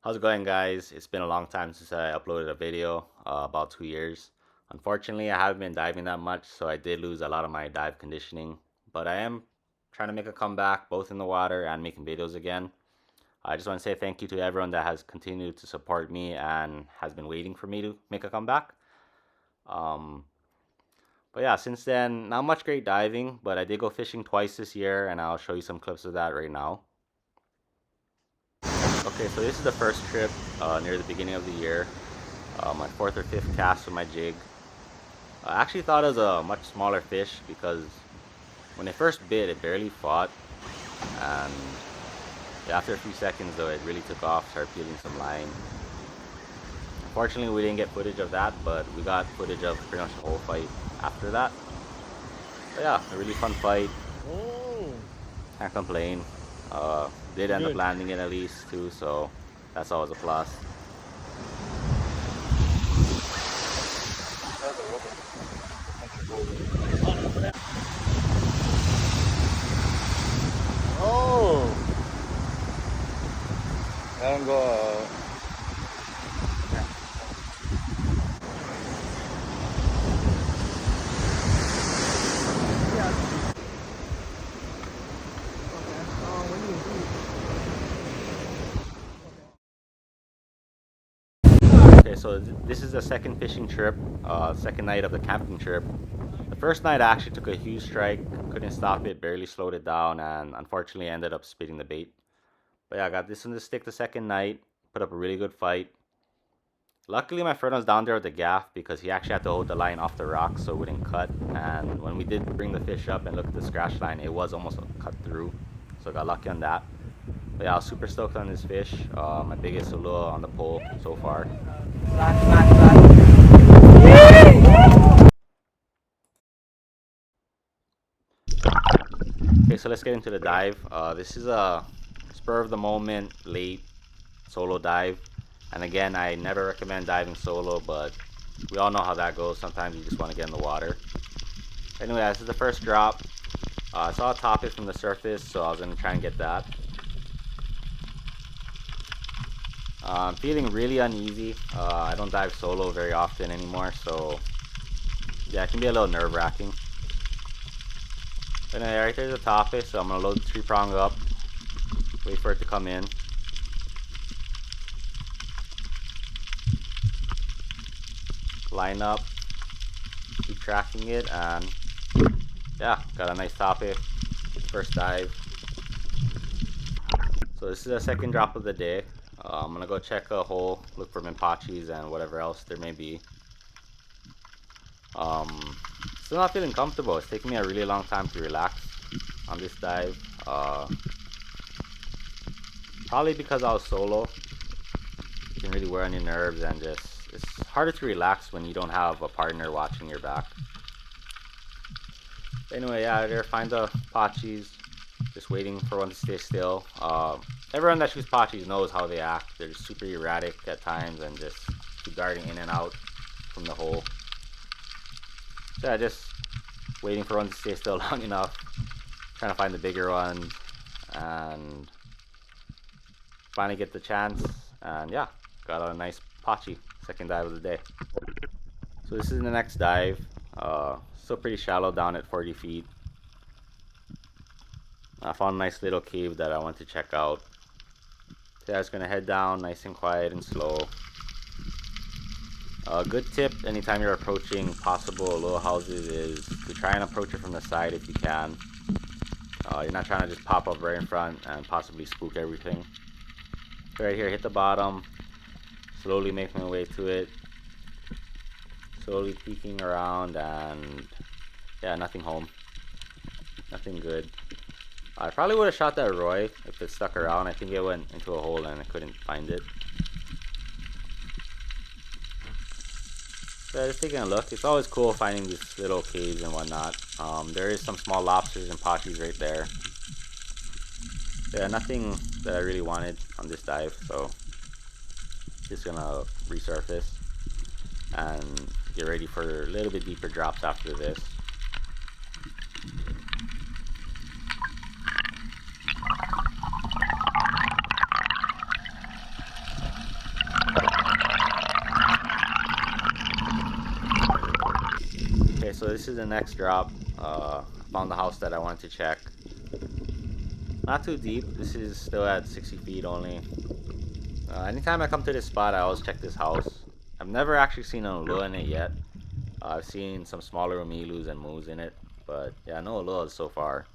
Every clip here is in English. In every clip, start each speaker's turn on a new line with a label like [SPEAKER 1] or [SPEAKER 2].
[SPEAKER 1] How's it going, guys? It's been a long time since I uploaded a video, about 2 years. Unfortunately, I haven't been diving that much, so I did lose a lot of my dive conditioning. But I am trying to make a comeback, both in the water and making videos again. I just want to say thank you to everyone that has continued to support me and has been waiting for me to make a comeback. Um, but yeah, since then, not much great diving, but I did go fishing twice this year, and I'll show you some clips of that right now. Okay, so this is the first trip near the beginning of the year. My fourth or fifth cast with my jig. I actually thought it was a much smaller fish because when it first bit, it barely fought, and after a few seconds though, it really took off, started peeling some line. Unfortunately, we didn't get footage of that, but we got footage of pretty much the whole fight after that. But yeah, a really fun fight.
[SPEAKER 2] Oh,
[SPEAKER 1] Can't complain. Did end up
[SPEAKER 2] good.
[SPEAKER 1] landing it at least too, so that's always a plus.
[SPEAKER 2] Oh, let him go.
[SPEAKER 1] Okay, so this is the second fishing trip, second night of the camping trip. The first night I actually took a huge strike, couldn't stop it, barely slowed it down, and unfortunately ended up spitting the bait. But yeah, I got this one to stick the second night, put up a really good fight. Luckily my friend was down there with the gaff because he actually had to hold the line off the rock so it wouldn't cut. And when we did bring the fish up and look at the scratch line, it was almost cut through. So I got lucky on that. But yeah, I was super stoked on this fish. My biggest ULUA on the pole so far. Okay, so let's get into the dive. This is a spur of the moment, late solo dive. And again, I never recommend diving solo, but we all know how that goes. Sometimes you just want to get in the water. Anyway, this is the first drop. I saw a topic from the surface, so I was going to try and get that. I'm feeling really uneasy. I don't dive solo very often anymore, so yeah, it can be a little nerve-wracking. Anyway, right there's a topic, so I'm going to load the 3-prong up, wait for it to come in. Line up, keep tracking it, and yeah, got a nice topic. First dive. So this is the second drop of the day. I'm gonna go check a hole, look for minpachis and whatever else there may be. Still not feeling comfortable. It's taking me a really long time to relax on this dive. Probably because I was solo. You can really wear on your nerves, and just it's harder to relax when you don't have a partner watching your back. But anyway, yeah, there, find the pachis. Just waiting for one to stay still. Everyone that shoots pachis knows how they act. They're just super erratic at times and just keep darting in and out from the hole. So yeah, just waiting for one to stay still long enough. Trying to find the bigger ones and finally get the chance. And yeah, got a nice pachi. Second dive of the day. So this is the next dive. Still pretty shallow down at 40 feet. I found a nice little cave that I want to check out. So I was gonna head down nice and quiet and slow. A good tip anytime you're approaching possible ULUA houses is to try and approach it from the side if you can. You're not trying to just pop up right in front and possibly spook everything. So right here, hit the bottom, slowly make my way to it, slowly peeking around, and yeah, nothing home, nothing good. I probably would have shot that Roy if it stuck around. I think it went into a hole and I couldn't find it. So just taking a look. It's always cool finding these little caves and whatnot. There is some small lobsters and pachis right there. Yeah, nothing that I really wanted on this dive, so just gonna resurface and get ready for a little bit deeper drops after this. so this is the next drop. Found the house that I wanted to check. Not too deep. This is still at 60 feet only. Anytime I come to this spot, I always check this house. I've never actually seen an ULUA in it yet. I've seen some smaller umilus and moos in it, but yeah, no ULUAs so far.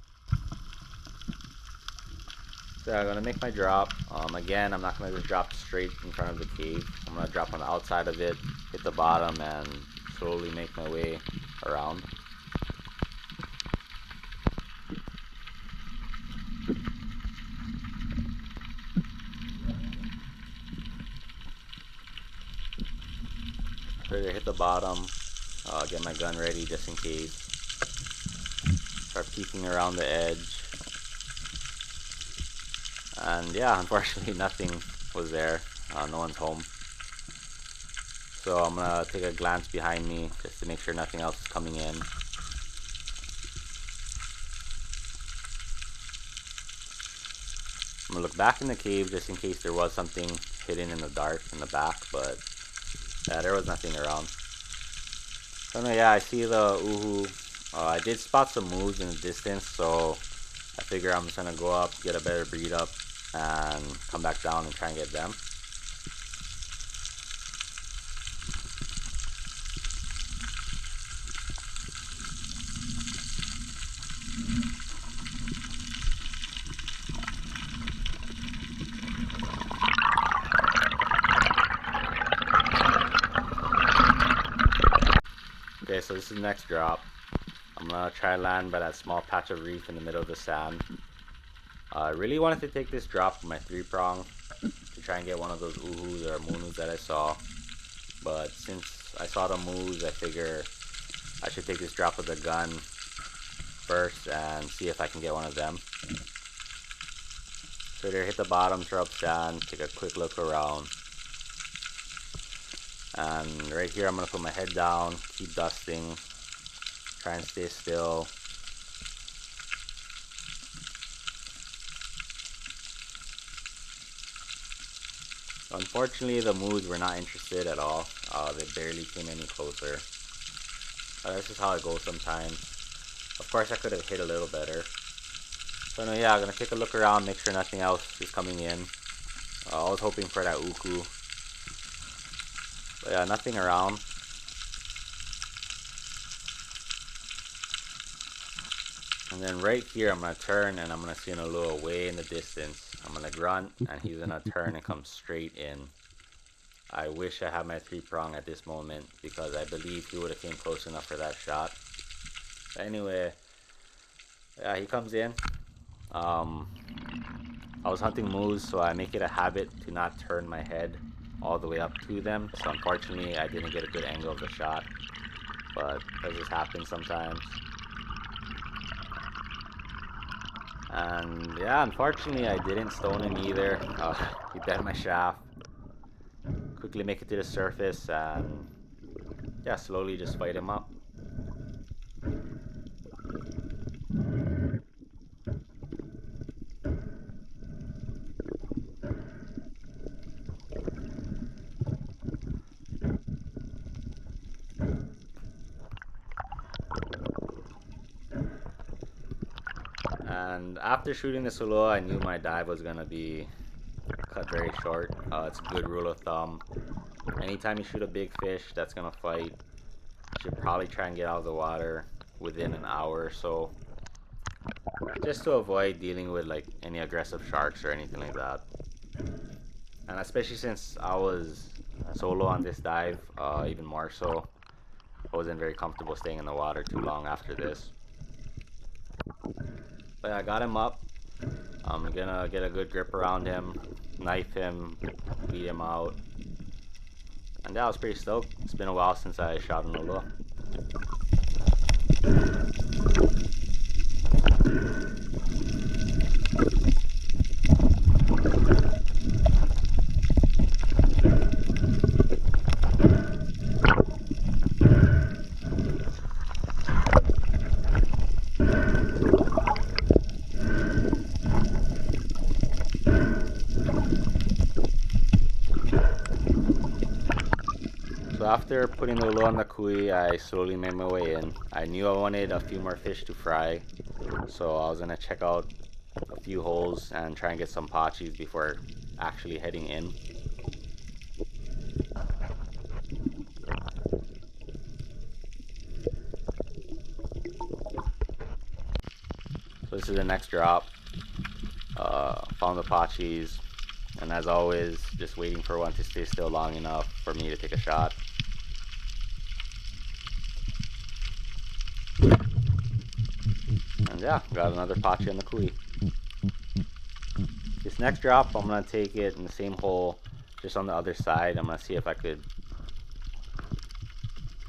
[SPEAKER 1] So I'm gonna make my drop. Again, I'm not gonna just drop straight in front of the cave. I'm gonna drop on the outside of it, hit the bottom, and slowly make my way around. Ready to hit the bottom. Get my gun ready just in case. Start peeking around the edge. And yeah, unfortunately nothing was there. No one's home. So I'm gonna take a glance behind me just to make sure nothing else is coming in. I'm gonna look back in the cave just in case there was something hidden in the dark in the back, but yeah, there was nothing around. So no, yeah, I see the uhu. I did spot some moves in the distance, so I figure I'm just gonna go up, get a better breed up, and come back down and try and get them. Okay, so this is the next drop. I'm gonna try to land by that small patch of reef in the middle of the sand. I really wanted to take this drop with my 3-prong to try and get one of those uhus or moonus that I saw. But since I saw the moves, I figure I should take this drop with the gun first and see if I can get one of them. So there, hit the bottom, throw up sand, take a quick look around. And right here I'm gonna put my head down, keep dusting, try and stay still. Unfortunately, the moos were not interested at all. They barely came any closer. That's just how it goes sometimes. Of course, I could have hit a little better. So no, yeah, I'm gonna take a look around, make sure nothing else is coming in. I was hoping for that uku. But yeah, nothing around. And then right here, I'm gonna turn and I'm gonna see an ULUA way in the distance. I'm gonna grunt and he's gonna turn and come straight in. I wish I had my 3-prong at this moment because I believe he would have came close enough for that shot. But anyway, yeah, he comes in. I was hunting moose, so I make it a habit to not turn my head all the way up to them. So unfortunately, I didn't get a good angle of the shot. But that just happens sometimes. And yeah, unfortunately, I didn't stone him either. He bent my shaft. Quickly make it to the surface and yeah, slowly just fight him up. And after shooting this ULUA, I knew my dive was gonna be cut very short. It's a good rule of thumb. Anytime you shoot a big fish that's gonna fight, you should probably try and get out of the water within an hour or so, just to avoid dealing with like any aggressive sharks or anything like that. And especially since I was solo on this dive, even more so, I wasn't very comfortable staying in the water too long after this. But I got him up. I'm gonna get a good grip around him, knife him, beat him out. And yeah, I was pretty stoked. It's been a while since I shot an ULUA. So after putting the ulua on the kui, I slowly made my way in. I knew I wanted a few more fish to fry, so I was gonna check out a few holes and try and get some pachis before actually heading in. So this is the next drop. Found the pachis, and as always, just waiting for one to stay still long enough for me to take a shot. And yeah, got another pachi on the kui. This next drop, I'm gonna take it in the same hole, just on the other side. I'm gonna see if I could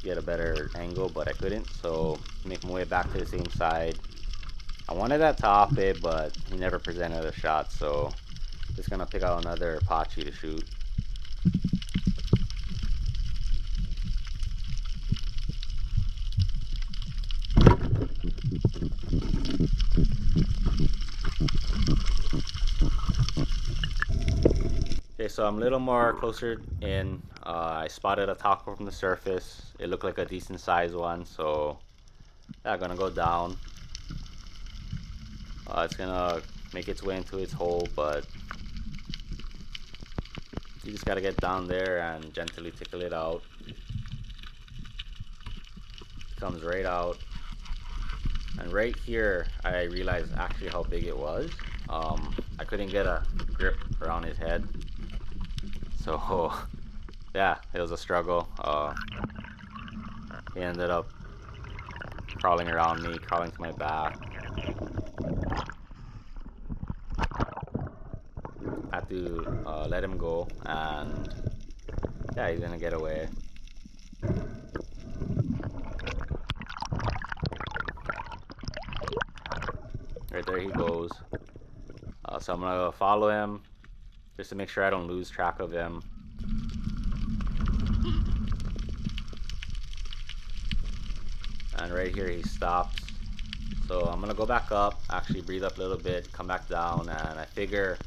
[SPEAKER 1] get a better angle, but I couldn't, so make my way back to the same side. I wanted that top it, but he never presented a shot, so just gonna pick out another pachi to shoot. Okay, so I'm a little more closer in. I spotted a taco from the surface. It looked like a decent sized one, so yeah, gonna go down. It's gonna make its way into its hole, but you just gotta get down there and gently tickle it out. It comes right out. And right here, I realized actually how big it was. I couldn't get a grip around his head. So, yeah, it was a struggle. He ended up crawling around me, crawling to my back. I had to let him go, and yeah, he's gonna get away. Right there he goes. So I'm gonna follow him just to make sure I don't lose track of him. And right here he stops. So I'm gonna go back up, actually breathe up a little bit, come back down, and I figure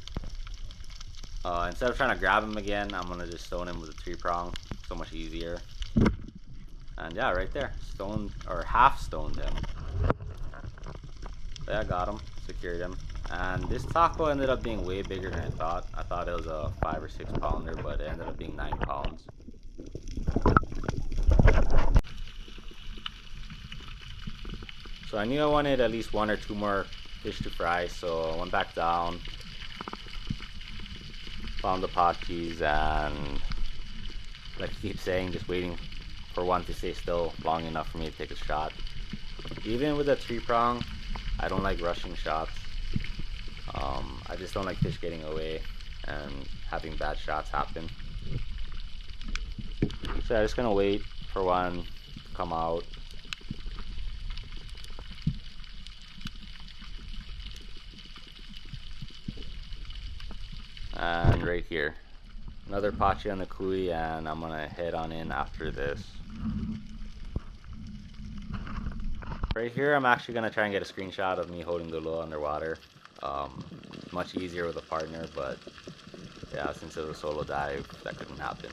[SPEAKER 1] instead of trying to grab him again, I'm gonna just stone him with a 3-prong. So much easier. And yeah, right there, stoned or half stoned him. So yeah, got him, secured him. And this taco ended up being way bigger than I thought. I thought it was a 5 or 6 pounder, but it ended up being 9 pounds. So I knew I wanted at least 1 or 2 more fish to fry, so I went back down, found the pachis, and like I keep saying, just waiting for one to stay still long enough for me to take a shot. Even with a 3-prong, I don't like rushing shots. I just don't like fish getting away and having bad shots happen. So I'm just gonna wait for one to come out. And right here, another pachi on the kui, and I'm gonna head on in after this. Right here, I'm actually gonna try and get a screenshot of me holding the lure underwater. Much easier with a partner, but yeah, since it was a solo dive, that couldn't happen.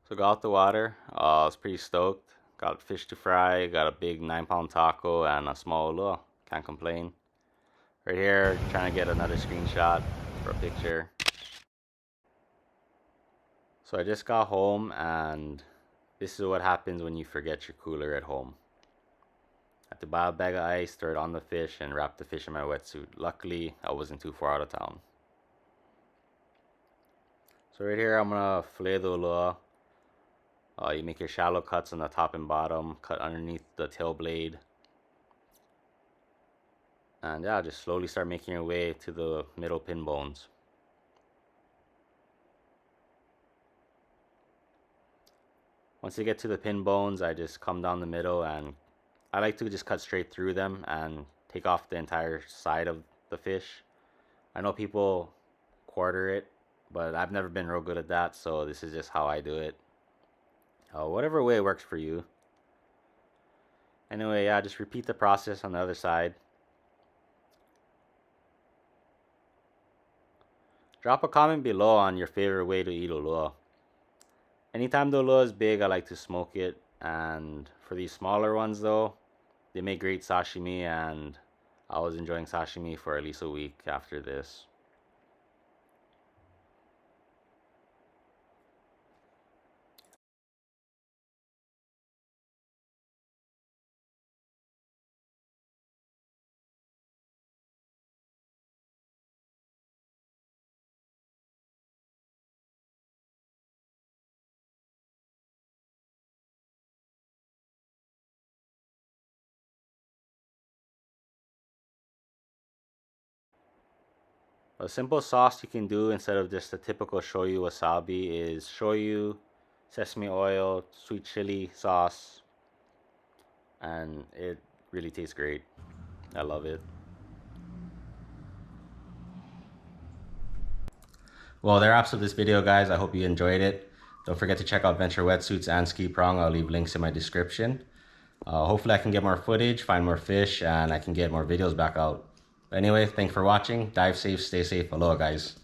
[SPEAKER 1] So got out the water. I was pretty stoked. Got fish to fry, got a big 9-pound taco, and a small lure. Can't complain. Right here, trying to get another screenshot for a picture. So I just got home, and this is what happens when you forget your cooler at home. I had to buy a bag of ice, throw it on the fish, and wrap the fish in my wetsuit. Luckily, I wasn't too far out of town. So right here, I'm gonna fillet the ulua. You make your shallow cuts on the top and bottom, cut underneath the tail blade. And yeah, just slowly start making your way to the middle pin bones. Once you get to the pin bones, I just come down the middle, and I like to just cut straight through them and take off the entire side of the fish. I know people quarter it, but I've never been real good at that, so this is just how I do it. Whatever way works for you. Anyway, yeah, just repeat the process on the other side. Drop a comment below on your favorite way to eat ulua. Anytime the ulua is big, I like to smoke it. And for these smaller ones though, they make great sashimi, and I was enjoying sashimi for at least a week after this. A simple sauce you can do instead of just the typical shoyu wasabi is shoyu, sesame oil, sweet chili sauce, and it really tastes great. I love it. Well, there wraps up this video, guys. I hope you enjoyed it. Don't forget to check out Venture Wetsuits and Ski Prong. I'll leave links in my description. Hopefully I can get more footage, find more fish, and I can get more videos back out. But anyway, thanks for watching. Dive safe, stay safe. Aloha, guys.